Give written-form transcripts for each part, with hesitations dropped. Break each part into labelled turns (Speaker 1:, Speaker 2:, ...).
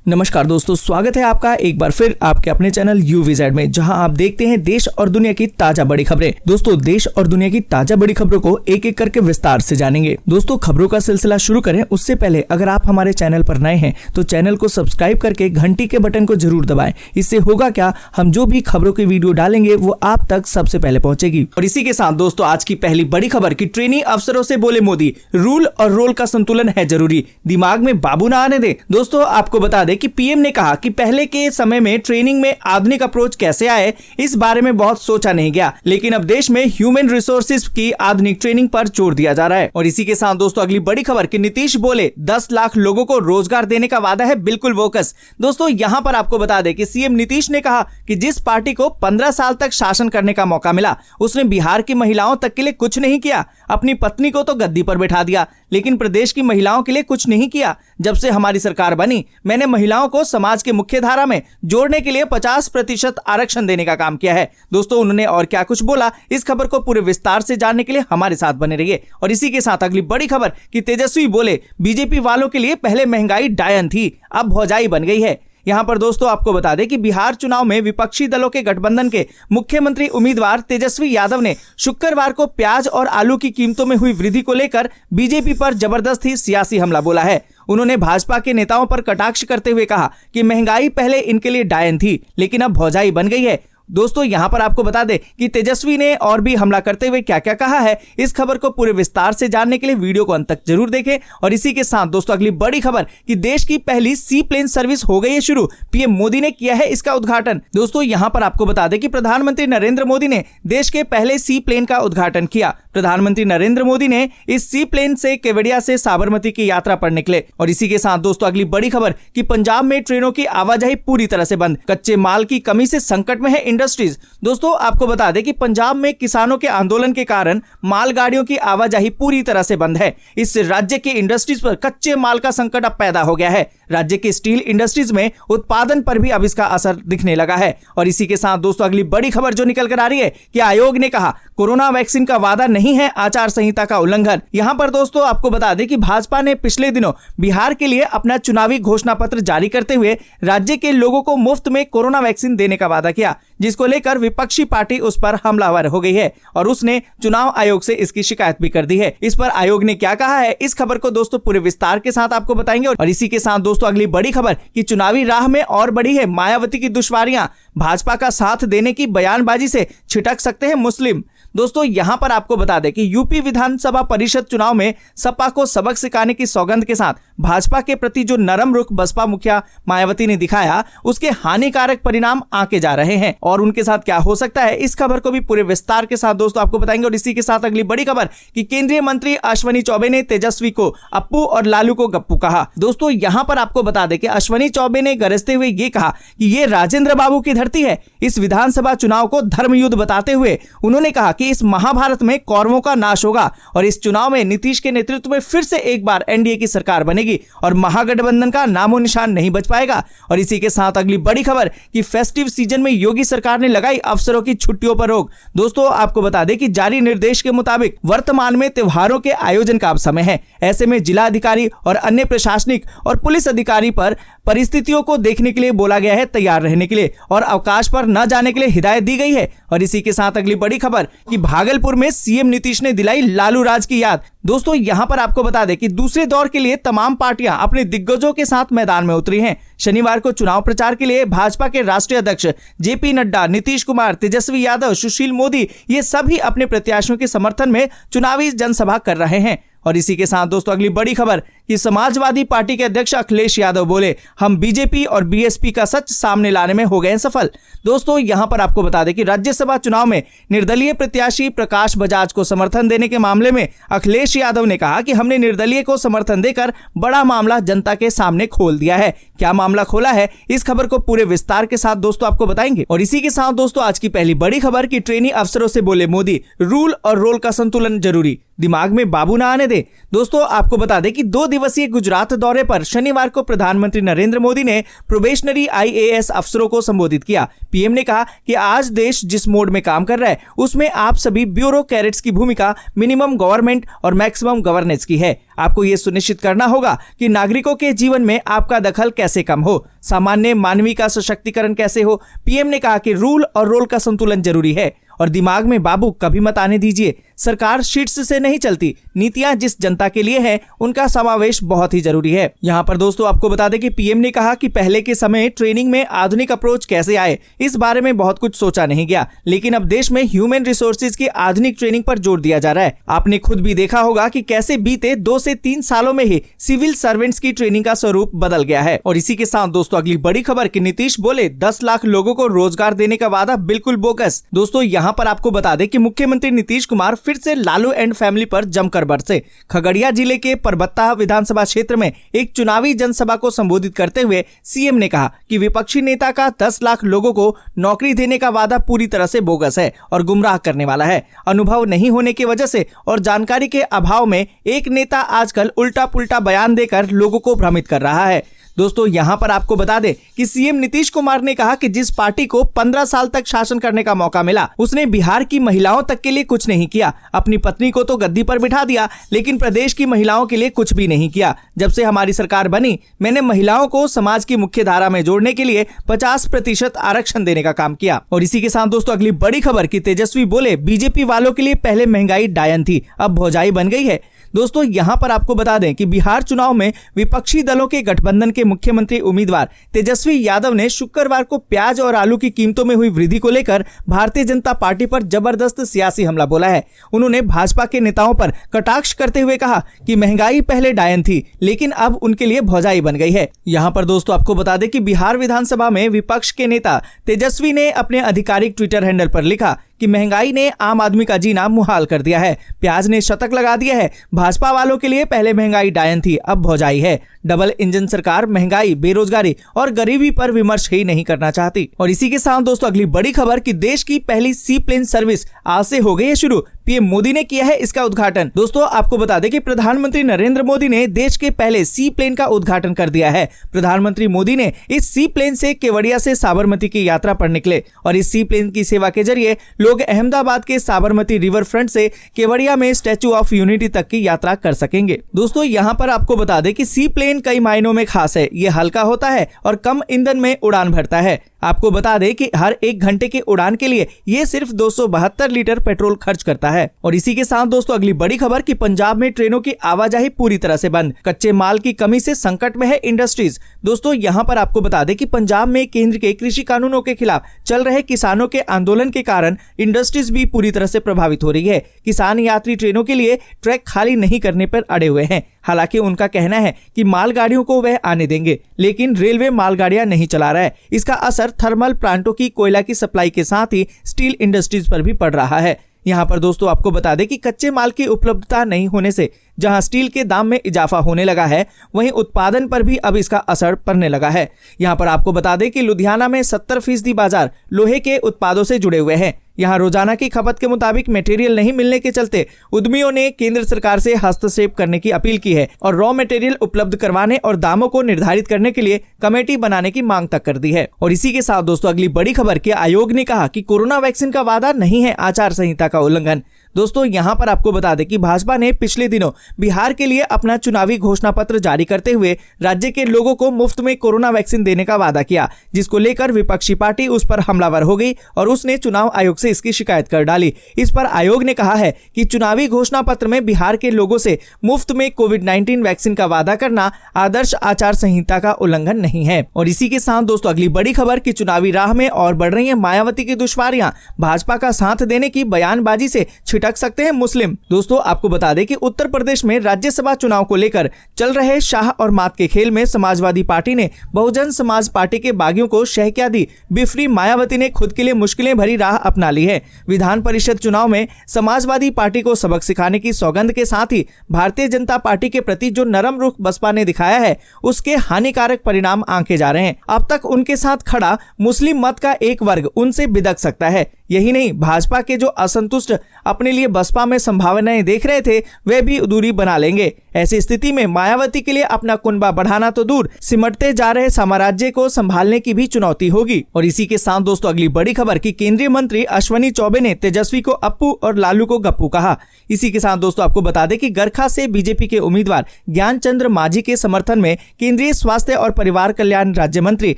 Speaker 1: नमस्कार दोस्तों, स्वागत है आपका एक बार फिर आपके अपने चैनल UVZ में, जहां आप देखते हैं देश और दुनिया की ताजा बड़ी खबरें। दोस्तों, देश और दुनिया की ताजा बड़ी खबरों को एक एक करके विस्तार से जानेंगे। दोस्तों, खबरों का सिलसिला शुरू करें उससे पहले अगर आप हमारे चैनल पर नए हैं तो चैनल को सब्सक्राइब करके घंटी के बटन को जरूर दबाएं। इससे होगा क्या, हम जो भी खबरों की वीडियो डालेंगे वो आप तक सबसे पहले पहुंचेगी। और इसी के साथ दोस्तों, आज की पहली बड़ी खबर की ट्रेनी अफसरों से बोले मोदी, रूल और रोल का संतुलन है जरूरी, दिमाग में बाबू ना आने दे। दोस्तों, आपको बता दें कि पीएम ने कहा कि पहले के समय में ट्रेनिंग में आधुनिक अप्रोच कैसे आए, इस बारे में बहुत सोचा नहीं गया, लेकिन अब देश में ह्यूमन रिसोर्सेज की आधुनिक ट्रेनिंग पर जोर दिया जा रहा है। और इसी के साथ दोस्तों, अगली बड़ी खबर कि नीतीश बोले 10 लाख लोगों को रोजगार देने का वादा है, बिल्कुल बोकस। दोस्तों, यहां पर आपको बता दें कि सीएम नीतीश ने कहा कि जिस पार्टी को 15 साल तक शासन करने का मौका मिला, उसने बिहार की महिलाओं तक के लिए कुछ नहीं किया। अपनी पत्नी को तो गद्दी पर बैठा दिया, लेकिन प्रदेश की महिलाओं के लिए कुछ नहीं किया। जब से हमारी सरकार बनी, मैंने महिलाओं को समाज के मुख्य धारा में जोड़ने के लिए 50% आरक्षण देने का काम किया है। दोस्तों, उन्होंने और क्या कुछ बोला, इस खबर को पूरे विस्तार से जानने के लिए हमारे साथ बने रहिए। और इसी के साथ अगली बड़ी खबर कि तेजस्वी बोले बीजेपी वालों के लिए पहले महंगाई डायन थी, अब भौजाई बन गई है। यहां पर दोस्तों, आपको बता दें कि बिहार चुनाव में विपक्षी दलों के गठबंधन के मुख्यमंत्री उम्मीदवार तेजस्वी यादव ने शुक्रवार को प्याज और आलू की कीमतों में हुई वृद्धि को लेकर बीजेपी पर जबरदस्ती सियासी हमला बोला है। उन्होंने भाजपा के नेताओं पर कटाक्ष करते हुए कहा कि महंगाई पहले इनके लिए डायन थी, लेकिन अब भौजाई बन गई है। दोस्तों, यहां पर आपको बता दें कि तेजस्वी ने और भी हमला करते हुए क्या क्या कहा है, इस खबर को पूरे विस्तार से जानने के लिए वीडियो को अंत तक जरूर देखें। और इसी के साथ दोस्तों, अगली बड़ी खबर कि देश की पहली सी प्लेन सर्विस हो गई है शुरू, पीएम मोदी ने किया है इसका उद्घाटन। दोस्तों, यहां पर आपको बता दें कि प्रधानमंत्री नरेंद्र मोदी ने देश के पहले सी प्लेन का उद्घाटन किया। प्रधानमंत्री नरेंद्र मोदी ने इस सी प्लेन से केवड़िया से साबरमती की यात्रा पर निकले। और इसी के साथ दोस्तों, अगली बड़ी खबर कि पंजाब में ट्रेनों की आवाजाही पूरी तरह से बंद, कच्चे माल की कमी से संकट में है इंडस्ट्रीज। दोस्तों, आपको बता दें कि पंजाब में किसानों के आंदोलन के कारण मालगाड़ियों की आवाजाही पूरी तरह से बंद है। इससे राज्य के इंडस्ट्रीज पर कच्चे माल का संकट अब पैदा हो गया है। राज्य के स्टील इंडस्ट्रीज में उत्पादन पर भी अब इसका असर दिखने लगा है। और इसी के साथ दोस्तों, अगली बड़ी खबर जो निकल कर आ रही है कि आयोग ने कहा कोरोना वैक्सीन का वादा नहीं है आचार संहिता का उल्लंघन। यहां पर दोस्तों, आपको बता दें कि भाजपा ने पिछले दिनों बिहार के लिए अपना चुनावी घोषणा पत्र जारी करते हुए राज्य के लोगों को मुफ्त में कोरोना वैक्सीन देने का वादा किया, जिसको लेकर विपक्षी पार्टी उस पर हमलावर हो गई है और उसने चुनाव आयोग से इसकी शिकायत भी कर दी है। इस पर आयोग ने क्या कहा है, इस खबर को दोस्तों पूरे विस्तार के साथ आपको बताएंगे। और इसी के साथ दोस्तों, अगली बड़ी खबर कि चुनावी राह में और बढ़ी है मायावती की दुश्वारियां, भाजपा का साथ देने की बयानबाजी से छिटक सकते हैं मुस्लिम। दोस्तों, यहां पर आपको बता दें कि यूपी विधानसभा परिषद चुनाव में सपा को सबक सिखाने की सौगंध के साथ भाजपा के प्रति जो नरम रुख बसपा मुखिया मायावती ने दिखाया, उसके हानिकारक परिणाम आके जा रहे हैं। और उनके साथ क्या हो सकता है, इस खबर को भी पूरे विस्तार के साथ दोस्तों आपको बताएंगे। और इसी के साथ अगली बड़ी खबर कि केंद्रीय मंत्री अश्विनी चौबे ने तेजस्वी को अप्पू और लालू को गप्पू कहा। दोस्तों, यहां पर आपको बता दें कि अश्विनी चौबे ने गरजते हुए ये कहा कि ये राजेंद्र बाबू की धरती है। इस विधानसभा चुनाव को धर्मयुद्ध बताते हुए उन्होंने कहा कि इस महाभारत में कौरवों का नाश होगा और इस चुनाव में नीतीश के नेतृत्व में फिर से एक बार एनडीए की सरकार बनेगी और महागठबंधन का नामो निशान नहीं बच पाएगा। और इसी के साथ अगली बड़ी खबर कि फेस्टिव सीजन में योगी सरकार ने लगाई अफसरों की छुट्टियों पर रोक। दोस्तों, आपको बता दें कि जारी निर्देश के मुताबिक वर्तमान में त्योहारों के आयोजन का अब समय है। ऐसे में जिला अधिकारी और अन्य प्रशासनिक और पुलिस अधिकारी पर परिस्थितियों को देखने के लिए बोला गया है, तैयार रहने के लिए और अवकाश पर न जाने के लिए हिदायत दी गई है। और इसी के साथ अगली बड़ी खबर कि भागलपुर में सीएम नीतीश ने दिलाई लालू राज की याद। दोस्तों, यहां पर आपको बता दें कि दूसरे दौर के लिए तमाम पार्टियां अपने दिग्गजों के साथ मैदान में उतरी हैं। शनिवार को चुनाव प्रचार के लिए भाजपा के राष्ट्रीय अध्यक्ष जेपी नड्डा, नीतीश कुमार, तेजस्वी यादव, सुशील मोदी, ये सभी अपने प्रत्याशियों के समर्थन में चुनावी जनसभा कर रहे हैं। और इसी के साथ दोस्तों, अगली बड़ी खबर कि समाजवादी पार्टी के अध्यक्ष अखिलेश यादव बोले हम बीजेपी और बीएसपी का सच सामने लाने में हो गए सफल। दोस्तों, यहां पर आपको बता दें कि राज्यसभा चुनाव में निर्दलीय प्रत्याशी प्रकाश बजाज को समर्थन देने के मामले में अखिलेश यादव ने कहा कि हमने निर्दलीय को समर्थन देकर बड़ा मामला जनता के सामने खोल दिया है। क्या मामला खोला है, इस खबर को पूरे विस्तार के साथ दोस्तों आपको बताएंगे। और इसी के साथ दोस्तों, आज की पहली बड़ी खबर कि ट्रेनी अफसरों से बोले मोदी, रूल और रोल का संतुलन जरूरी, दिमाग में बाबू ना आने दे। दोस्तों आपको बता दें कि 2 दिवसीय गुजरात दौरे पर शनिवार को प्रधानमंत्री नरेंद्र मोदी ने प्रोबेशनरी IAS अफसरों को संबोधित किया। पीएम ने कहा कि आज देश जिस मोड में काम कर रहा है उसमें आप सभी ब्यूरोक्रेट्स की भूमिका मिनिमम गवर्नमेंट और मैक्सिमम गवर्नेंस की है। आपको ये सुनिश्चित करना होगा कि नागरिकों के जीवन में आपका दखल कैसे कम हो, सामान्य मानवीय का सशक्तिकरण कैसे हो। पीएम ने कहा कि रूल और रोल का संतुलन जरूरी है और दिमाग में बाबू कभी मत आने दीजिए। सरकार शीर्ष से नहीं चलती, नीतियां जिस जनता के लिए है उनका समावेश बहुत ही जरूरी है। यहाँ पर दोस्तों आपको बता दें कि पीएम ने कहा कि पहले के समय ट्रेनिंग में आधुनिक अप्रोच कैसे आए इस बारे में बहुत कुछ सोचा नहीं गया, लेकिन अब देश में ह्यूमन रिसोर्सेज की आधुनिक ट्रेनिंग पर जोर दिया जा रहा है। आपने खुद भी देखा होगा कि कैसे बीते 2 से 3 सालों में ही सिविल सर्वेंट्स की ट्रेनिंग का स्वरूप बदल गया है। और इसी के साथ दोस्तों अगली बड़ी खबर कि नीतीश बोले 10 लाख लोगों को रोजगार देने का वादा बिल्कुल बोगस। दोस्तों यहाँ पर आपको बता दें कि मुख्यमंत्री नीतीश कुमार फिर से लालू एंड फैमिली पर जमकर बरसे। खगड़िया जिले के परबत्ता विधानसभा क्षेत्र में एक चुनावी जनसभा को संबोधित करते हुए सीएम ने कहा कि विपक्षी नेता का 10 लाख लोगों को नौकरी देने का वादा पूरी तरह से बोगस है और गुमराह करने वाला है। अनुभव नहीं होने की वजह से और जानकारी के अभाव में एक नेता आजकल उल्टा पुल्टा बयान देकर लोगों को भ्रमित कर रहा है। दोस्तों यहाँ पर आपको बता दें कि सीएम नीतीश कुमार ने कहा कि जिस पार्टी को 15 साल तक शासन करने का मौका मिला उसने बिहार की महिलाओं तक के लिए कुछ नहीं किया। अपनी पत्नी को तो गद्दी पर बिठा दिया, लेकिन प्रदेश की महिलाओं के लिए कुछ भी नहीं किया। जब से हमारी सरकार बनी मैंने महिलाओं को समाज की मुख्य धारा में जोड़ने के लिए 50% आरक्षण देने का काम किया। और इसी के साथ दोस्तों अगली बड़ी खबर कि तेजस्वी बोले बीजेपी वालों के लिए पहले महंगाई डायन थी, अब भौजाई बन गई है। दोस्तों यहाँ पर आपको बता दें कि बिहार चुनाव में विपक्षी दलों के गठबंधन के मुख्यमंत्री उम्मीदवार तेजस्वी यादव ने शुक्रवार को प्याज और आलू की कीमतों में हुई वृद्धि को लेकर भारतीय जनता पार्टी पर जबरदस्त सियासी हमला बोला है। उन्होंने भाजपा के नेताओं पर कटाक्ष करते हुए कहा कि महंगाई पहले डायन थी लेकिन अब उनके लिए भौजाई बन गई है। यहाँ पर दोस्तों आपको बता दें कि बिहार विधानसभा में विपक्ष के नेता तेजस्वी ने अपने आधिकारिक ट्विटर हैंडल पर लिखा कि महंगाई ने आम आदमी का जीना मुहाल कर दिया है। प्याज ने शतक लगा दिया है। भाजपा वालों के लिए पहले महंगाई डायन थी, अब भौजाई है। डबल इंजन सरकार महंगाई, बेरोजगारी और गरीबी पर विमर्श ही नहीं करना चाहती। और इसी के साथ दोस्तों अगली बड़ी खबर कि देश की पहली सी प्लेन सर्विस आज से हो गई है शुरू। पीएम मोदी ने किया है इसका उद्घाटन। दोस्तों आपको बता दें कि प्रधानमंत्री नरेंद्र मोदी ने देश के पहले सी प्लेन का उद्घाटन कर दिया है। प्रधानमंत्री मोदी ने इस सी प्लेन से केवड़िया से साबरमती की यात्रा पर निकले और इस सी प्लेन की सेवा के जरिए लोग अहमदाबाद के साबरमती रिवर फ्रंट से केवड़िया में स्टैच्यू ऑफ यूनिटी तक की यात्रा कर सकेंगे। दोस्तों यहाँ पर आपको बता दें कि सी प्लेन कई मायनों में खास है। ये हल्का होता है और कम ईंधन में उड़ान भरता है। आपको बता दें कि हर 1 घंटे की उड़ान के लिए ये सिर्फ 272 लीटर पेट्रोल खर्च करता है। और इसी के साथ दोस्तों अगली बड़ी खबर कि पंजाब में ट्रेनों की आवाजाही पूरी तरह से बंद। कच्चे माल की कमी से संकट में है इंडस्ट्रीज। दोस्तों यहाँ पर आपको बता दें कि पंजाब में केंद्र के कृषि कानूनों के खिलाफ चल रहे किसानों के आंदोलन के कारण इंडस्ट्रीज भी पूरी तरह से प्रभावित हो रही है। किसान यात्री ट्रेनों के लिए ट्रैक खाली नहीं करने पर अड़े हुए हैं। हालांकि उनका कहना है कि मालगाड़ियों को वह आने देंगे, लेकिन रेलवे मालगाड़ियां नहीं चला रहा है। इसका असर थर्मल प्लांटों की कोयला की सप्लाई के साथ ही स्टील इंडस्ट्रीज पर भी पड़ रहा है। यहाँ पर दोस्तों आपको बता दें कि कच्चे माल की उपलब्धता नहीं होने से जहां स्टील के दाम में इजाफा होने लगा है, वहीं उत्पादन पर भी अब इसका असर पड़ने लगा है। यहाँ पर आपको बता दें कि लुधियाना में 70% बाजार लोहे के उत्पादों से जुड़े हुए हैं। यहाँ रोजाना की खपत के मुताबिक मटेरियल नहीं मिलने के चलते उद्यमियों ने केंद्र सरकार से हस्तक्षेप करने की अपील की है और रॉ मटेरियल उपलब्ध करवाने और दामों को निर्धारित करने के लिए कमेटी बनाने की मांग तक कर दी है। और इसी के साथ दोस्तों अगली बड़ी खबर कि आयोग ने कहा कि कोरोना वैक्सीन का वादा नहीं है आचार संहिता का उल्लंघन। दोस्तों यहाँ पर आपको बता दें कि भाजपा ने पिछले दिनों बिहार के लिए अपना चुनावी घोषणा पत्र जारी करते हुए राज्य के लोगों को मुफ्त में कोरोना वैक्सीन देने का वादा किया, जिसको लेकर विपक्षी पार्टी उस पर हमलावर हो गई और उसने चुनाव आयोग से इसकी शिकायत कर डाली। इस पर आयोग ने कहा है कि चुनावी घोषणा पत्र में बिहार के लोगों से मुफ्त में कोविड-19 वैक्सीन का वादा करना आदर्श आचार संहिता का उल्लंघन नहीं है। और इसी के साथ दोस्तों अगली बड़ी खबर की चुनावी राह में और बढ़ रही है मायावती की दुश्वारियां, भाजपा का साथ देने की बयानबाजी से छिटक सकते हैं मुस्लिम। दोस्तों आपको बता दें कि उत्तर प्रदेश में राज्यसभा चुनाव को लेकर चल रहे शाह और मात के खेल में समाजवादी पार्टी ने बहुजन समाज पार्टी के बागियों को शहक्या दी। बिफरी मायावती ने खुद के लिए मुश्किलें भरी राह अपना ली है। विधान परिषद चुनाव में समाजवादी पार्टी को सबक सिखाने की सौगंध के साथ ही भारतीय जनता पार्टी के प्रति जो नरम रुख बसपा ने दिखाया है, उसके हानिकारक परिणाम आंके जा रहे हैं। अब तक उनके साथ खड़ा मुस्लिम मत का एक वर्ग उनसे बिदक सकता है। यही नहीं, भाजपा के जो असंतुष्ट अपने लिए बसपा में संभावनाएं देख रहे थे वे भी दूरी बना लेंगे। ऐसी स्थिति में मायावती के लिए अपना कुनबा बढ़ाना तो दूर, सिमटते जा रहे साम्राज्य को संभालने की भी चुनौती होगी। और इसी के साथ दोस्तों अगली बड़ी खबर कि केंद्रीय मंत्री अश्विनी चौबे ने तेजस्वी को अप्पू और लालू को गप्पू कहा। इसी के साथ दोस्तों आपको बता दें कि गरखा से बीजेपी के उम्मीदवार ज्ञान चंद्र माझी के समर्थन में केंद्रीय स्वास्थ्य और परिवार कल्याण राज्य मंत्री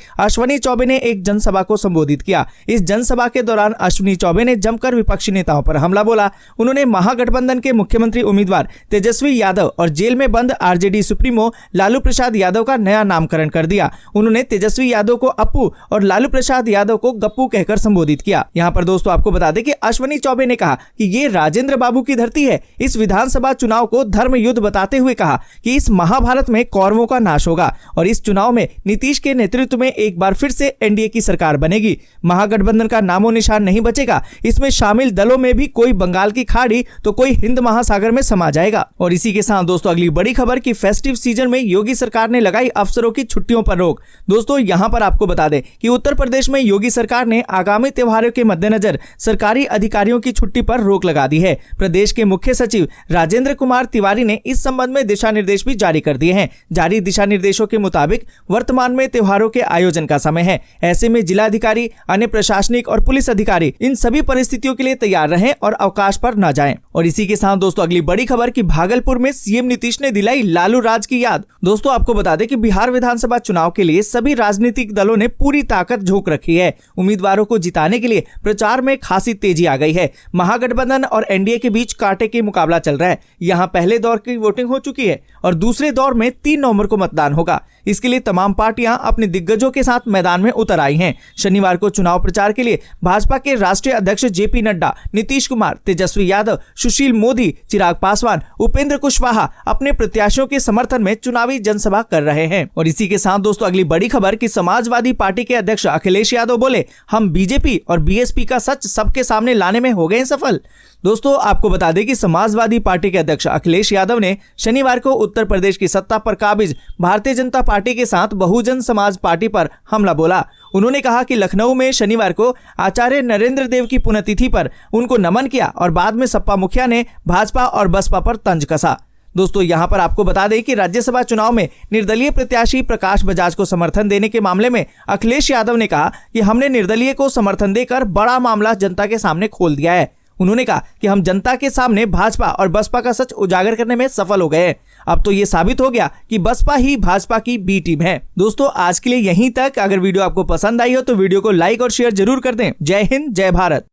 Speaker 1: अश्विनी चौबे ने एक जनसभा को संबोधित किया। इस जनसभा के दौरान अश्विनी चौबे ने जमकर विपक्षी नेताओं पर हमला बोला। उन्होंने महागठबंधन के मुख्यमंत्री उम्मीदवार तेजस्वी यादव और जेल में बंद आरजेडी सुप्रीमो लालू प्रसाद यादव का नया नामकरण कर दिया। उन्होंने तेजस्वी यादव को अप्पू और लालू प्रसाद यादव को गप्पू कहकर संबोधित किया। यहाँ पर दोस्तों आपको बता दें कि अश्विनी चौबे ने कहा कि ये राजेंद्र बाबू की धरती है। इस विधानसभा चुनाव को धर्म युद्ध बताते हुए कहा कि इस महाभारत में कौरवों का नाश होगा और इस चुनाव में नीतीश के नेतृत्व में एक बार फिर से एनडीए की सरकार बनेगी। महागठबंधन का नामो निशान नहीं बचेगा। इसमें शामिल दलों में भी कोई बंगाल की खाड़ी तो कोई हिंद महासागर में समा जाएगा। और इसी के साथ दोस्तों अगली बड़ी खबर कि फेस्टिव सीजन में योगी सरकार ने लगाई अफसरों की छुट्टियों पर रोक। दोस्तों यहां पर आपको बता दें कि उत्तर प्रदेश में योगी सरकार ने आगामी त्योहारों के मद्देनजर सरकारी अधिकारियों की छुट्टी पर रोक लगा दी है। प्रदेश के मुख्य सचिव राजेंद्र कुमार तिवारी ने इस संबंध में दिशा निर्देश भी जारी कर दिए हैं। जारी दिशा निर्देशों के मुताबिक वर्तमान में त्योहारों के आयोजन का समय है। ऐसे में जिलाधिकारी, अन्य प्रशासनिक और पुलिस अधिकारी इन सभी परिस्थितियों के लिए तैयार रहें और अवकाश पर न जाएं। और इसी के साथ दोस्तों अगली बड़ी खबर कि भागलपुर में सीएम नीतीश ने दिलाई लालू राज की याद। दोस्तों आपको बता दें कि बिहार विधानसभा चुनाव के लिए सभी राजनीतिक दलों ने पूरी ताकत झोंक रखी है। उम्मीदवारों को जिताने के लिए प्रचार में खासी तेजी आ गई है। महागठबंधन और एनडीए के बीच कांटे की मुकाबला चल रहा है। यहाँ पहले दौर की वोटिंग हो चुकी है और दूसरे दौर में 3 नवंबर को मतदान होगा। इसके लिए तमाम पार्टियां अपने दिग्गजों के साथ मैदान में उतर आई हैं। शनिवार को चुनाव प्रचार के लिए भाजपा के राष्ट्रीय अध्यक्ष जेपी नड्डा, नीतीश कुमार, तेजस्वी यादव, सुशील मोदी, चिराग पासवान, उपेंद्र कुशवाहा अपने प्रत्याशियों के समर्थन में चुनावी जनसभा कर रहे हैं। और इसी के साथ दोस्तों अगली बड़ी खबर कि समाजवादी पार्टी के अध्यक्ष अखिलेश यादव बोले, हम बीजेपी और बीएसपी का सच सबके सामने लाने में हो गए सफल। दोस्तों आपको बता दें कि समाजवादी पार्टी के अध्यक्ष अखिलेश यादव ने शनिवार को उत्तर प्रदेश की सत्ता पर काबिज भारतीय जनता पार्टी के साथ बहुजन समाज पार्टी पर हमला बोला। उन्होंने कहा कि लखनऊ में शनिवार को आचार्य नरेंद्र देव की पुण्यतिथि पर उनको नमन किया और बाद में सपा मुखिया ने भाजपा और बसपा पर तंज कसा। दोस्तों यहां पर आपको बता दें कि राज्यसभा चुनाव में निर्दलीय प्रत्याशी प्रकाश बजाज को समर्थन देने के मामले में अखिलेश यादव ने कहा कि हमने निर्दलीय को समर्थन देकर बड़ा मामला जनता के सामने खोल दिया है। उन्होंने कहा कि हम जनता के सामने भाजपा और बसपा का सच उजागर करने में सफल हो गए। अब तो ये साबित हो गया कि बसपा ही भाजपा की बी टीम है। दोस्तों आज के लिए यहीं तक। अगर वीडियो आपको पसंद आई हो तो वीडियो को लाइक और शेयर जरूर कर दें। जय हिंद, जय भारत।